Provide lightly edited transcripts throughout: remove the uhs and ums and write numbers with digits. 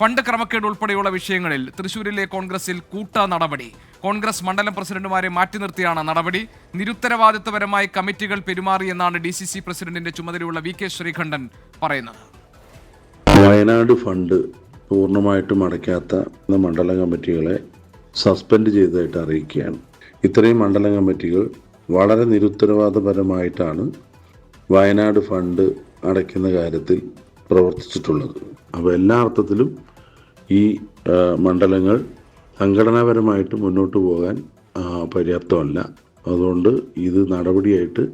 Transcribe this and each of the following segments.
Fund ക്രമക്കേട് ഉൾപ്പെടെയുള്ള വിഷയങ്ങളിൽ തൃശൂരിലെ കോൺഗ്രസിൽ കൂട്ട നടപടി. കോൺഗ്രസ് മണ്ഡലം പ്രസിഡന്റുമാരെ മാറ്റി നിർത്തിയാണ് നടപടി. നിരുത്തരവാദിത്വപരമായി കമ്മിറ്റികൾ പെരുമാറിയെന്നാണ് DCC പ്രസിഡന്റിന്റെ ചുമതലയുള്ള VK ശ്രീകണ്ഠൻ പറയുന്നത്. വയനാട് ഫണ്ട് പൂർണ്ണമായിട്ടും അടയ്ക്കാത്ത മണ്ഡലം കമ്മിറ്റികളെ സസ്പെൻഡ് ചെയ്തതായിട്ട് അറിയിക്കുകയാണ്. ഇത്രയും മണ്ഡലം കമ്മിറ്റികൾ വളരെ നിരുത്തരവാദപരമായിട്ടാണ് വയനാട് ഫണ്ട് അടയ്ക്കുന്ന കാര്യത്തിൽ പ്രവർത്തിച്ചിട്ടുള്ളത്. അപ്പോൾ എല്ലാ അർത്ഥത്തിലും ഈ മണ്ഡലങ്ങൾ സംഘടനാപരമായിട്ട് മുന്നോട്ട് പോകാൻ പര്യാപ്തമല്ല. അതുകൊണ്ട് ഇത് നടപടിയായിട്ട്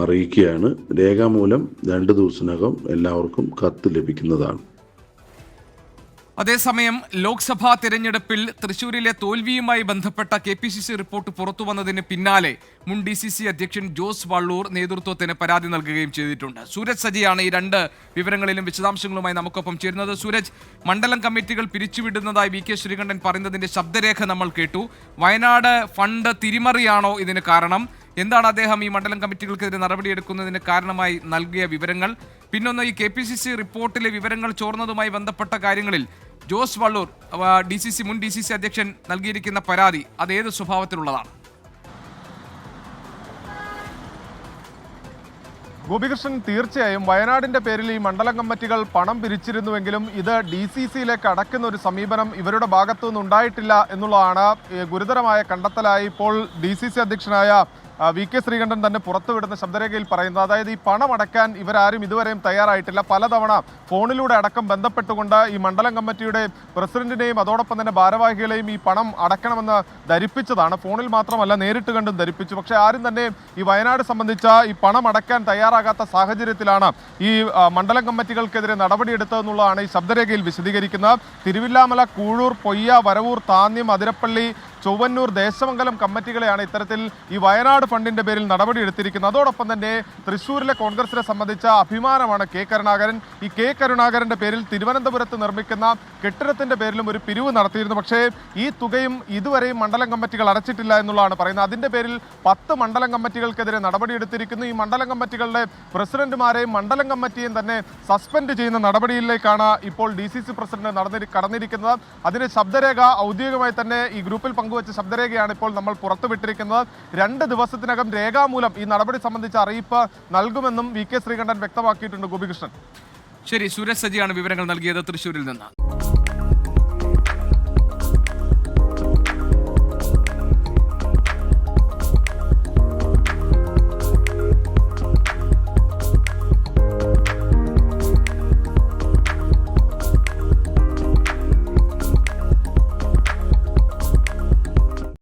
അറിയിക്കുകയാണ്. രേഖാമൂലം 2 ദിവസത്തിനകം എല്ലാവർക്കും കത്ത് ലഭിക്കുന്നതാണ്. അതേസമയം ലോക്സഭാ തെരഞ്ഞെടുപ്പിൽ തൃശൂരിലെ തോൽവിയുമായി ബന്ധപ്പെട്ട KPCC റിപ്പോർട്ട് പുറത്തുവന്നതിന് പിന്നാലെ മുൻ DCC അധ്യക്ഷൻ ജോസ് വള്ളൂർ നേതൃത്വത്തിന് പരാതി നൽകുകയും ചെയ്തിട്ടുണ്ട്. സൂരജ് സജിയാണ് ഈ 2 വിവരങ്ങളിലും വിശദാംശങ്ങളുമായി നമുക്കൊപ്പം ചേരുന്നത്. സൂരജ്, മണ്ഡലം കമ്മിറ്റികൾ പിരിച്ചുവിടുന്നതായി VK ശ്രീകണ്ഠൻ പറയുന്നതിന്റെ ശബ്ദരേഖ നമ്മൾ കേട്ടു. വയനാട് ഫണ്ട് തിരിമറിയാണോ ഇതിന് കാരണം? എന്താണ് അദ്ദേഹം ഈ മണ്ഡലം കമ്മിറ്റികൾക്കെതിരെ നടപടിയെടുക്കുന്നതിന് കാരണമായി നൽകിയ വിവരങ്ങൾ? പിന്നൊന്ന്, ഈ KPCC റിപ്പോർട്ടിലെ വിവരങ്ങൾ ചോർന്നതുമായി ബന്ധപ്പെട്ട കാര്യങ്ങളിൽ ജോസ് വള്ളൂർ മുൻ DCC അധ്യക്ഷൻ നൽകിയിരിക്കുന്ന പരാതി അത് ഏത് സ്വഭാവത്തിലുള്ളതാണ്? ഗോപികൃഷ്ണൻ, തീർച്ചയായും വയനാടിന്റെ പേരിൽ ഈ മണ്ഡലം കമ്മിറ്റികൾ പണം പിരിച്ചിരുന്നുവെങ്കിലും ഇത് DCCയിലേക്ക് അടക്കുന്ന ഒരു സമീപനം ഇവരുടെ ഭാഗത്തു നിന്നുണ്ടായിട്ടില്ല എന്നുള്ളതാണ് ഗുരുതരമായ കണ്ടെത്തലായി ഇപ്പോൾ DCC അധ്യക്ഷനായ VK ശ്രീകണ്ഠൻ തന്നെ പുറത്തുവിടുന്ന ശബ്ദരേഖയിൽ പറയുന്നത്. അതായത് ഈ പണം അടയ്ക്കാൻ ഇവരാരും ഇതുവരെയും തയ്യാറായിട്ടില്ല. പലതവണ ഫോണിലൂടെ അടക്കം ബന്ധപ്പെട്ടുകൊണ്ട് ഈ മണ്ഡലം കമ്മിറ്റിയുടെ പ്രസിഡന്റിനെയും അതോടൊപ്പം തന്നെ ഭാരവാഹികളെയും ഈ പണം അടയ്ക്കണമെന്ന് ധരിപ്പിച്ചതാണ്. ഫോണിൽ മാത്രമല്ല, നേരിട്ട് കണ്ടും ധരിപ്പിച്ചു. പക്ഷേ ആരും തന്നെ ഈ വയനാട് സംബന്ധിച്ച ഈ പണം അടയ്ക്കാൻ തയ്യാറാകാത്ത സാഹചര്യത്തിലാണ് ഈ മണ്ഡലം കമ്മിറ്റികൾക്കെതിരെ നടപടിയെടുത്തതെന്നുള്ളതാണ് ഈ ശബ്ദരേഖയിൽ വിശദീകരിക്കുന്നത്. തിരുവില്ലാമല, കൂഴൂർ, പൊയ്യ, വരവൂർ, താന്യം, അതിരപ്പള്ളി, ചൊവ്വന്നൂർ, ദേശമംഗലം കമ്മിറ്റികളെയാണ് ഇത്തരത്തിൽ ഈ വയനാട് ഫണ്ടിന്റെ പേരിൽ നടപടിയെടുത്തിരിക്കുന്നത്. അതോടൊപ്പം തന്നെ തൃശ്ശൂരിലെ കോൺഗ്രസിനെ സംബന്ധിച്ച അഭിമാനമാണ് K.കരുണാകരൻ. ഈ K.കരുണാകരന്റെ പേരിൽ തിരുവനന്തപുരത്ത് നിർമ്മിക്കുന്ന കെട്ടിടത്തിന്റെ പേരിലും ഒരു പിരിവ് നടത്തിയിരുന്നു. പക്ഷേ ഈ തുകയും ഇതുവരെയും മണ്ഡലം കമ്മിറ്റികൾ അടച്ചിട്ടില്ല എന്നുള്ളതാണ് പറയുന്നത്. അതിന്റെ പേരിൽ 10 മണ്ഡലം കമ്മിറ്റികൾക്കെതിരെ നടപടിയെടുത്തിരിക്കുന്നു. ഈ മണ്ഡലം കമ്മിറ്റികളുടെ പ്രസിഡന്റുമാരെയും മണ്ഡലം കമ്മിറ്റിയെയും തന്നെ സസ്പെൻഡ് ചെയ്യുന്ന നടപടിയിലേക്കാണ് ഇപ്പോൾ DCC പ്രസിഡന്റ് കടന്നിരിക്കുന്നത്. അതിന്റെ ശബ്ദരേഖ ഔദ്യോഗികമായി തന്നെ ഈ ഗ്രൂപ്പിൽ പങ്കുവച്ച ശബ്ദരേഖയാണ് ഇപ്പോൾ നമ്മൾ പുറത്തുവിട്ടിരിക്കുന്നത്. 2 ദിവസത്തിനകം രേഖാമൂലം ഈ നടപടി സംബന്ധിച്ച അറിയിപ്പ് നൽകുമെന്നും VK ശ്രീകണ്ഠൻ വ്യക്തമാക്കിയിട്ടുണ്ട്. ഗോപികൃഷ്ണൻ. ശരി, സൂരജ് സജിയാണ് വിവരങ്ങൾ നൽകിയത് തൃശ്ശൂരിൽ നിന്ന്.